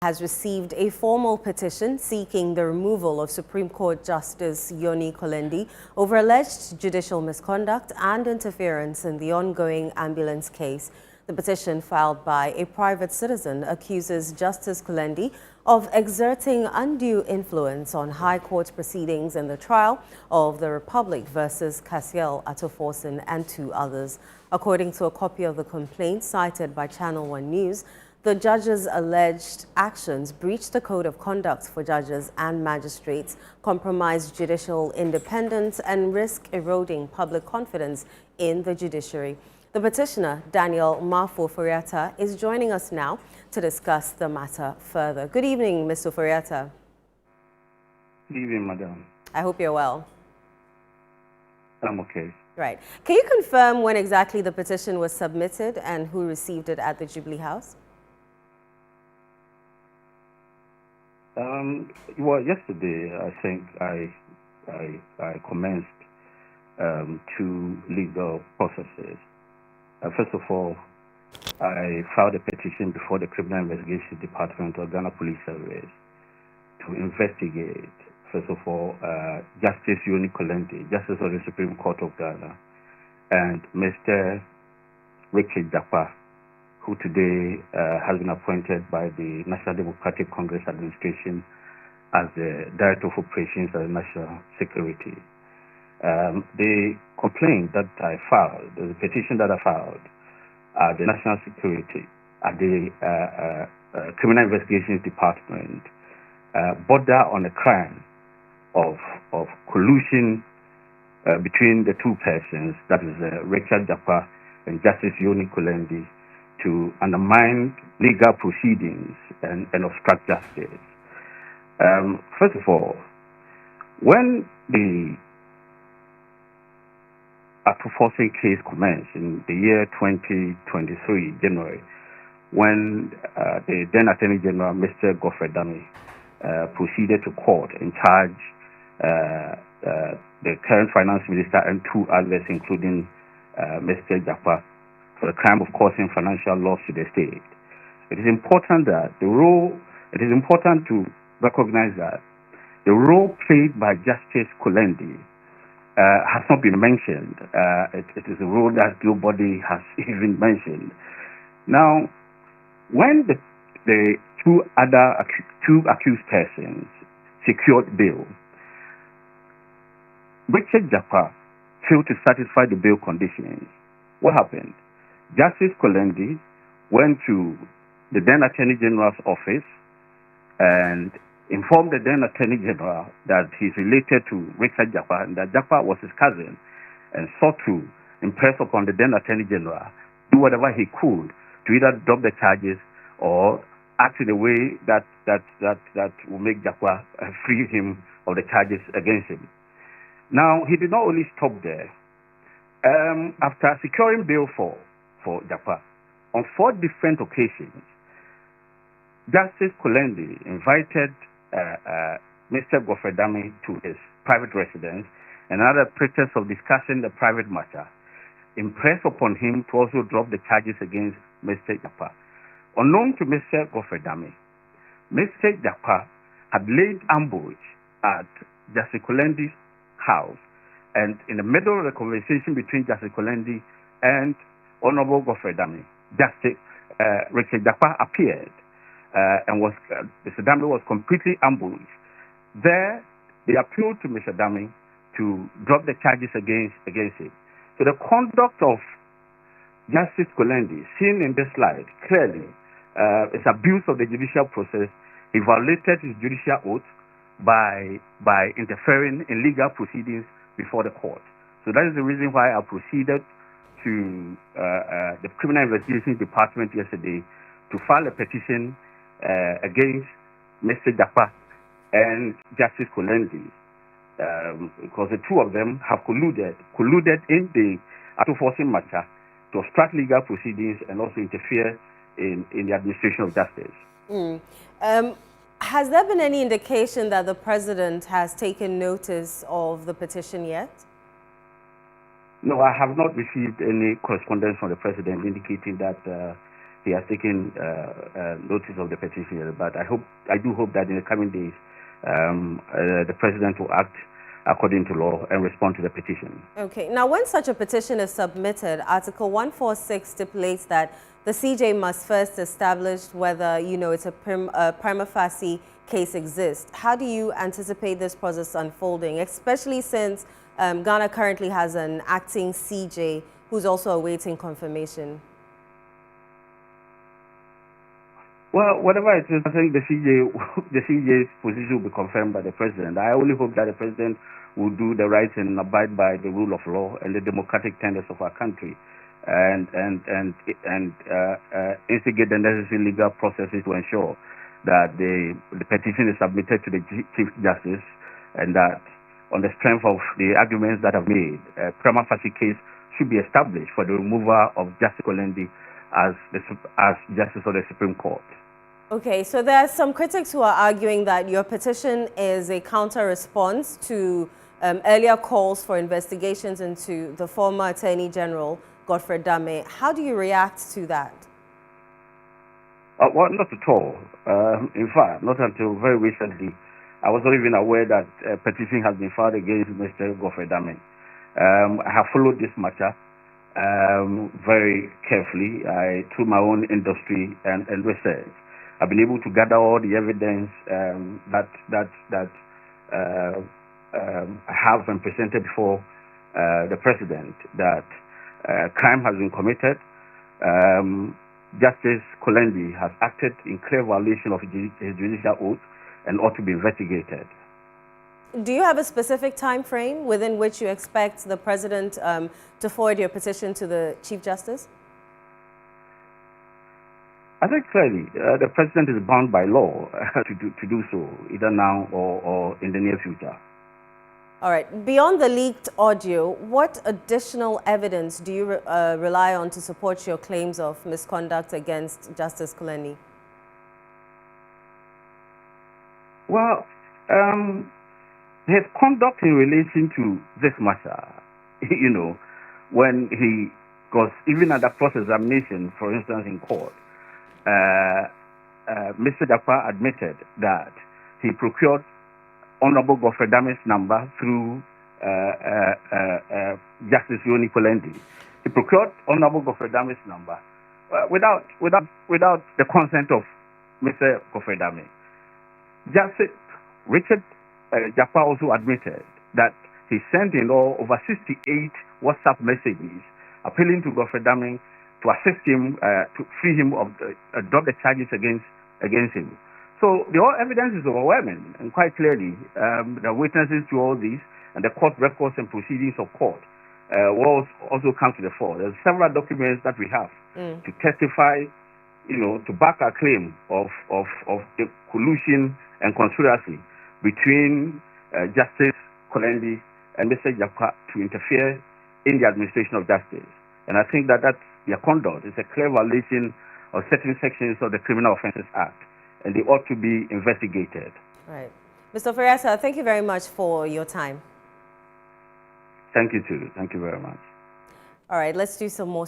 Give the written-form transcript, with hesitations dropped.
Has received a formal petition seeking the removal of Supreme Court Justice Yoni Kulendi over alleged judicial misconduct and interference in the ongoing ambulance case. The petition, filed by a private citizen, accuses Justice Kulendi of exerting undue influence on High Court proceedings in the trial of the Republic versus Cassiel Atoforsen and 2 others. According to a copy of the complaint cited by ChannelOne News, the judge's alleged actions breached the Code of Conduct for judges and magistrates, compromised judicial independence, and risk eroding public confidence in the judiciary. The petitioner, Daniel Mafo-Furiata, is joining us now to discuss the matter further. Good evening, Mr. Furiata. Good evening, madam. I hope you're well. I'm okay. Right. Can you confirm when exactly the petition was submitted and who received it at the Jubilee House? Well, yesterday, I think I commenced 2 legal processes. First of all, I filed a petition before the Criminal Investigation Department of Ghana Police Service to investigate, first of all, Justice Yoni Kulendi, Justice of the Supreme Court of Ghana, and Mr. Richard Japa, who today has been appointed by the National Democratic Congress Administration as the Director of Operations and National Security. The complaint that I filed, the petition that I filed at the National Security, at the Criminal Investigations Department, border on a crime of collusion between the 2 persons, that is Richard Japa and Justice Yoni Kulendi, to undermine legal proceedings and obstruct justice. First of all, when the Atoforsen case commenced in the year 2023, January, when the then Attorney General, Mr. Godfrey Dame, proceeded to court and charged the current Finance Minister and 2 others, including Mr. Japa, for the crime of causing financial loss to the state. It is important that it is important to recognize that the role played by Justice Kulendi has not been mentioned. It is a role that nobody has even mentioned. Now, when the 2 accused persons secured bail, Richard Japa failed to satisfy the bail conditions. What happened? Justice Kulendi went to the then Attorney General's office and informed the then Attorney General that he's related to Richard Japa and that Japa was his cousin, and sought to impress upon the then Attorney General do whatever he could to either drop the charges or act in a way that will make Japa free him of the charges against him. Now, he did not only stop there. After securing bail for Japa, on 4 different occasions, Justice Kulendi invited Mr. Godfrey Dame to his private residence, and another pretext of discussing the private matter, impressed upon him to also drop the charges against Mr. Japa. Unknown to Mr. Godfrey Dame, Mr. Japa had laid ambush at Justice Kulendi's house, and in the middle of the conversation between Justice Kulendi and Honorable Godfrey Dame, Justice Richard Japa appeared and Mr. Dame was completely ambushed. There, they appealed to Mr. Dame to drop the charges against him. So the conduct of Justice Kulendi, seen in this slide, clearly is abuse of the judicial process. He violated his judicial oath by interfering in legal proceedings before the court. So that is the reason why I proceeded to the Criminal Investigation Department yesterday to file a petition against Mr. Japa and Justice Kulendi, because the 2 of them have colluded in the Atoforsen matter to obstruct legal proceedings and also interfere in the administration of justice. Has there been any indication that the President has taken notice of the petition yet? No, I have not received any correspondence from the President indicating that he has taken notice of the petition. But I do hope that in the coming days, the president will act according to law and respond to the petition. Okay. Now, when such a petition is submitted, Article 146 stipulates that the CJ must first establish whether, it's a prima facie case exists. How do you anticipate this process unfolding, especially since Ghana currently has an acting CJ who's also awaiting confirmation? Well, whatever it is, I think the CJ's position will be confirmed by the president. I only hope that the president will do the right and abide by the rule of law and the democratic tenets of our country, and instigate the necessary legal processes to ensure that the petition is submitted to the Chief Justice, and that on the strength of the arguments that have made, a prima facie case should be established for the removal of Justice Kulendi as Justice of the Supreme Court. Okay, so there are some critics who are arguing that your petition is a counter-response to earlier calls for investigations into the former Attorney General, Godfrey Dame. How do you react to that? Well, not at all. In fact, not until very recently, I was not even aware that a petition has been filed against Mr. Godfrey Dame. I have followed this matter very carefully through my own industry and research. I've been able to gather all the evidence that have been presented before the president that crime has been committed. Justice Kulendi has acted in clear violation of his judicial oath and ought to be investigated. Do you have a specific time frame within which you expect the president to forward your petition to the Chief Justice? I think clearly the president is bound by law to do so, either now or in the near future. All right. Beyond the leaked audio, what additional evidence do you rely on to support your claims of misconduct against Justice Kulendi? Well, his conduct in relation to this matter, when he was even under cross-examination, for instance, in court, Mr. Dakwa admitted that he procured Honorable Godfrey Dame's number through Justice Yoni Kulendi. He procured Honorable Godfrey Dame's number without the consent of Mr. Godfrey Dame. Justice Richard Dakwa also admitted that he sent in all over 68 WhatsApp messages appealing to Godfrey Dame to assist him, to free him of drop the charges against him. So the whole evidence is overwhelming, and quite clearly, the witnesses to all this and the court records and proceedings of court will also come to the fore. There's several documents that we have to testify, to back our claim of the collusion and conspiracy between Justice Kulendi and Mr. Jakwa to interfere in the administration of justice. And I think that their conduct is a clear violation of certain sections of the Criminal Offences Act, and they ought to be investigated. Right. Mr. Fariasa, thank you very much for your time. Thank you, too. Thank you very much. All right, let's do some more stories.